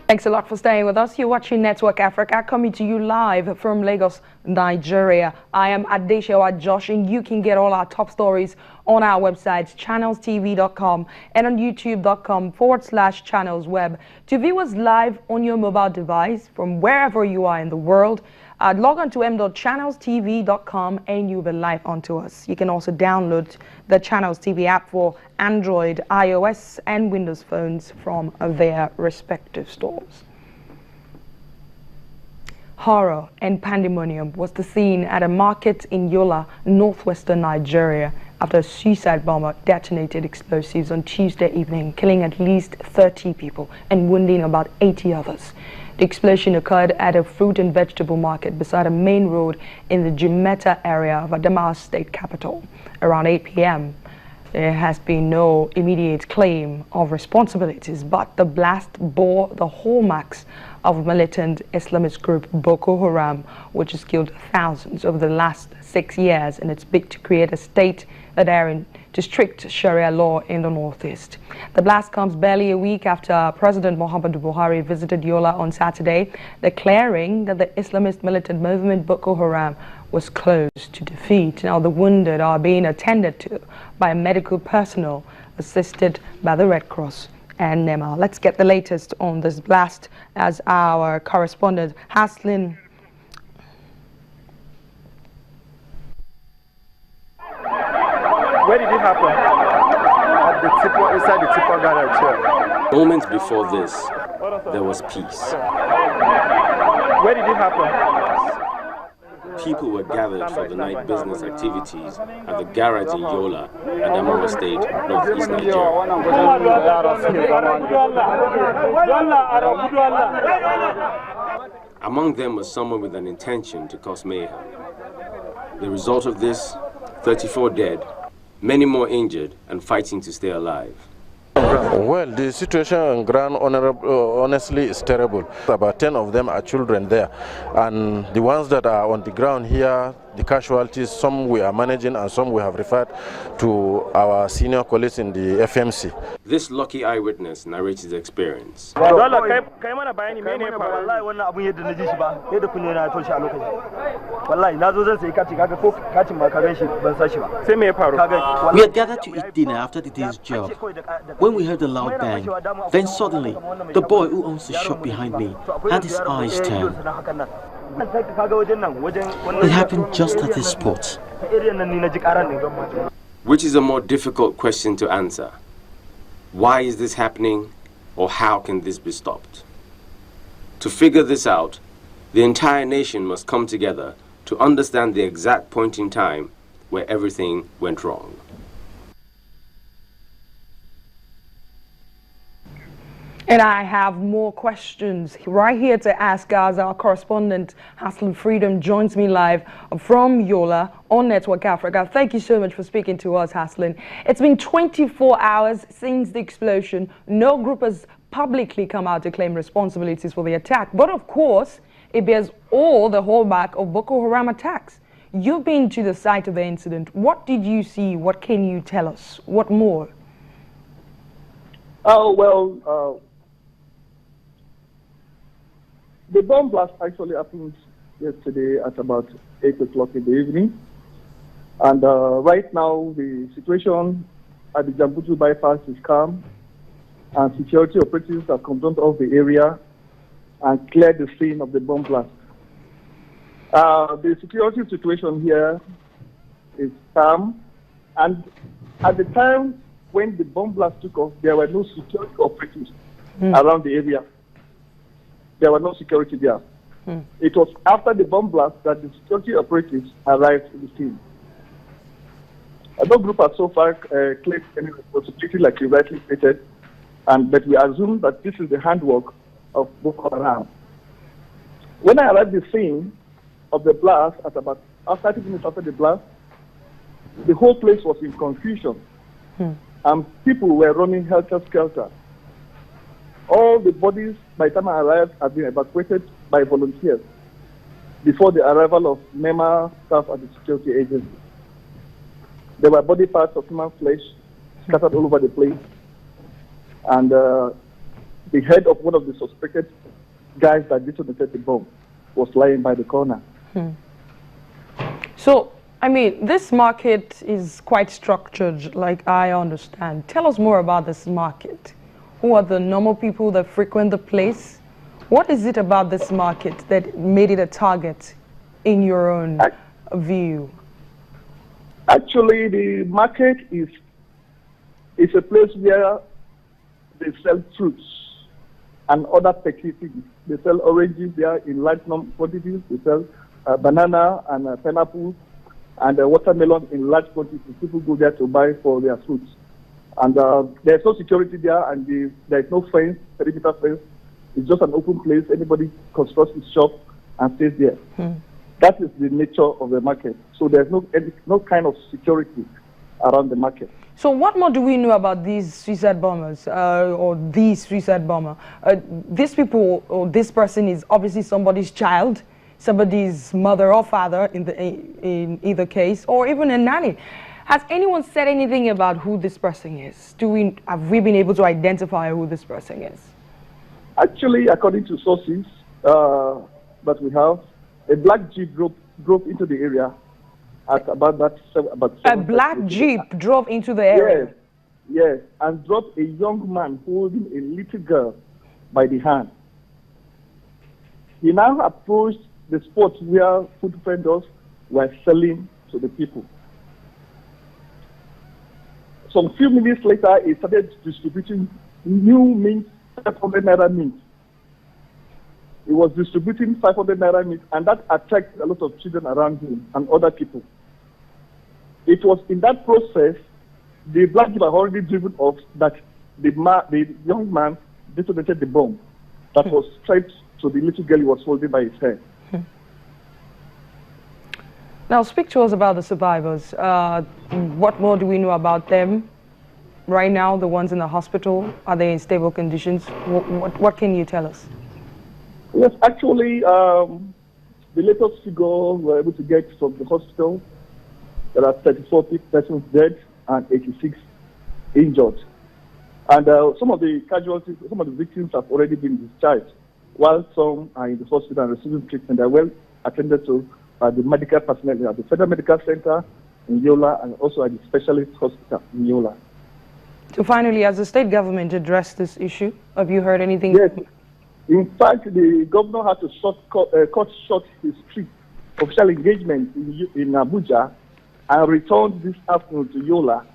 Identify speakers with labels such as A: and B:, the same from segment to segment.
A: Thanks a lot for staying with us. You're watching Network Africa, coming to you live from Lagos, Nigeria. I am Adeshewa Josh, and you can get all our top stories on our websites, channelstv.com and on youtube.com/channelsweb. To view us live on your mobile device from wherever you are in the world, log on to m.channelstv.com and you'll be live onto us. You can also download the Channels TV app for Android, iOS and Windows phones from their respective stores. Horror and pandemonium was the scene at a market in Yola, northwestern Nigeria, after a suicide bomber detonated explosives on Tuesday evening, killing at least 30 people and wounding about 80 others. The explosion occurred at a fruit and vegetable market beside a main road in the Jumeta area of Adamawa state capital around 8 p.m. There has been no immediate claim of responsibilities, but the blast bore the hallmarks of militant Islamist group Boko Haram, which has killed thousands over the last 6 years in its bid to create a state adhering to strict Sharia law in the northeast. The blast comes barely a week after President Muhammadu Buhari visited Yola on Saturday, declaring that the Islamist militant movement Boko Haram was close to defeat. Now, the wounded are being attended to by medical personnel assisted by the Red Cross and NEMA. Let's get the latest on this blast as our correspondent Haslin.
B: Where did it happen? At the tipper, inside the tipper garage here.
C: Moments before this, there was peace.
B: Where did it happen?
C: People were gathered for the night business activities at the garage in Yola, Adamawa State, northeast Nigeria. Among them was someone with an intention to cause mayhem. The result of this, 34 dead, many more injured and fighting to stay alive.
D: Well, the situation on ground, honestly, is terrible. About 10 of them are children there, and the ones that are on the ground here, the casualties, some we are managing and some we have referred to our senior colleagues in the FMC.
C: This lucky eyewitness narrates his experience.
E: We had gathered to eat dinner after the day's job when we heard a loud bang. Then suddenly, the boy who owns the shop behind me had his eyes turned. It happened just at this spot.
C: Which is a more difficult question to answer. Why is this happening, or how can this be stopped? To figure this out, the entire nation must come together to understand the exact point in time where everything went wrong.
A: And I have more questions right here to ask as our correspondent Haslin Freedom joins me live from Yola on Network Africa. Thank you so much for speaking to us, Haslin. It's been 24 hours since the explosion. No group has publicly come out to claim responsibilities for the attack. But of course, it bears all the hallmark of Boko Haram attacks. You've been to the site of the incident. What did you see? What can you tell us? What more?
F: Oh, well, the bomb blast actually happened yesterday at about 8 o'clock in the evening. And right now, the situation at the Jambutu bypass is calm, and security operatives have come down off the area and cleared the scene of the bomb blast. The security situation here is calm, and at the time when the bomb blast took off, there were no security operatives around the area. There were no security there. It was after the bomb blast that the security operatives arrived to the scene. No group has so far claimed any responsibility, like you rightly stated, but we assume that this is the handwork of Boko Haram. When I arrived at the scene of the blast at about 30 minutes after the blast, the whole place was in confusion, and people were running helter-skelter. All the bodies, by the time I arrived, had been evacuated by volunteers before the arrival of NEMA staff at the security agency. There were body parts of human flesh scattered all over the place, and the head of one of the suspected guys that detonated the bomb was lying by the corner.
A: So, I mean, this market is quite structured, like I understand. Tell us more about this market. Who are the normal people that frequent the place? What is it about this market that made it a target in your own view?
F: Actually, the market is a place where they sell fruits and other petty things. They sell oranges there in large quantities. They sell banana and pineapple and watermelon in large quantities. People go there to buy for their fruits. And there's no security there, and there's no fence, perimeter fence. It's just an open place. Anybody constructs his shop and stays there. That is the nature of the market. So there's no kind of security around the market.
A: So what more do we know about these suicide bombers or these suicide bomber? These people or this person is obviously somebody's child, somebody's mother or father in either case, or even a nanny. Has anyone said anything about who this person is? Have we been able to identify who this person is?
F: Actually, according to sources that we have, a black jeep drove into the area at about
A: a black jeep drove into the area?
F: Yes, and dropped a young man holding a little girl by the hand. He now approached the spot where food vendors were selling to the people. Some few minutes later, he started distributing new mint, 500 naira mint. He was distributing 500 naira mint, and that attracted a lot of children around him and other people. It was in that process, the black jeep had already driven off, that the young man detonated the bomb that was straight to the little girl he was holding by his hair.
A: Now, speak to us about the survivors. What more do we know about them? Right now, the ones in the hospital, are they in stable conditions? What can you tell us?
F: Yes, actually, the latest figure we were able to get from the hospital, there are 34 persons dead and 86 injured. And some of the casualties, some of the victims have already been discharged, while some are in the hospital and receiving treatment. They're well attended to by the medical personnel at the Federal Medical Center in Yola and also at the Specialist Hospital in Yola.
A: So finally, has the state government addressed this issue? Have you heard anything?
F: Yes. In fact, the governor had to cut short his trip, official engagement in Abuja, and returned this afternoon to Yola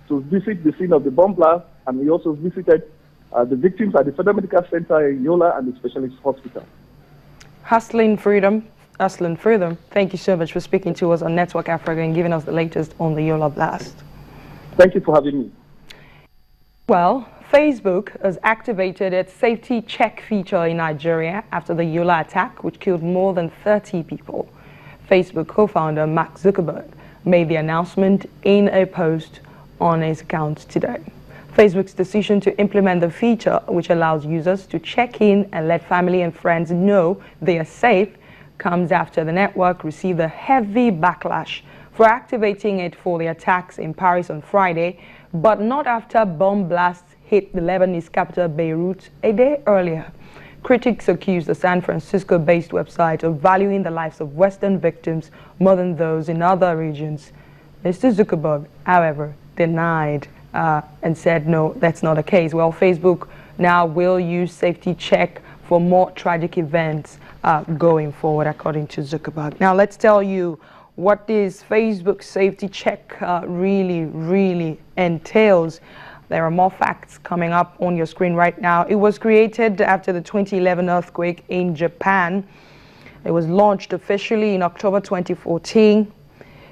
F: to visit the scene of the bomb blast, and he also visited the victims at the Federal Medical Center in Yola and the Specialist Hospital. Hustling
A: Freedom, thank you so much for speaking to us on Network Africa and giving us the latest on the Yola blast.
F: Thank you for having me.
A: Well, Facebook has activated its safety check feature in Nigeria after the Yola attack, which killed more than 30 people. Facebook co-founder Mark Zuckerberg made the announcement in a post on his account today. Facebook's decision to implement the feature, which allows users to check in and let family and friends know they are safe, comes after the network received a heavy backlash for activating it for the attacks in Paris on Friday, but not after bomb blasts hit the Lebanese capital Beirut a day earlier. Critics accused the San Francisco-based website of valuing the lives of Western victims more than those in other regions. Mr. Zuckerberg, however, denied and said, no, that's not the case. Well, Facebook now will use safety check for more tragic events going forward, according to Zuckerberg. Now, let's tell you what this Facebook safety check really entails. There are more facts coming up on your screen right now. It was created after the 2011 earthquake in Japan. It was launched officially in October 2014.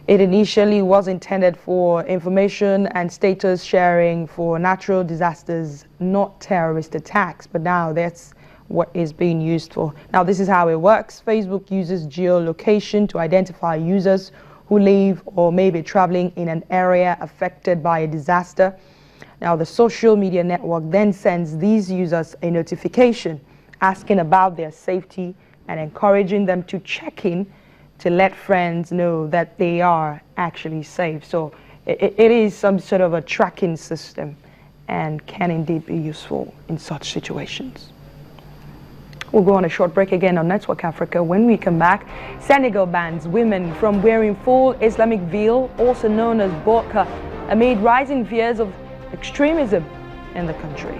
A: It initially was intended for information and status sharing for natural disasters, not terrorist attacks, but now that's what is being used for. Now, this is how it works. Facebook uses geolocation to identify users who live or may be traveling in an area affected by a disaster. Now, the social media network then sends these users a notification asking about their safety and encouraging them to check in to let friends know that they are actually safe. So it is some sort of a tracking system. and can indeed be useful in such situations. We'll go on a short break again on Network Africa. When we come back, Senegal bans women from wearing full Islamic veil, also known as burqa, amid rising fears of extremism in the country.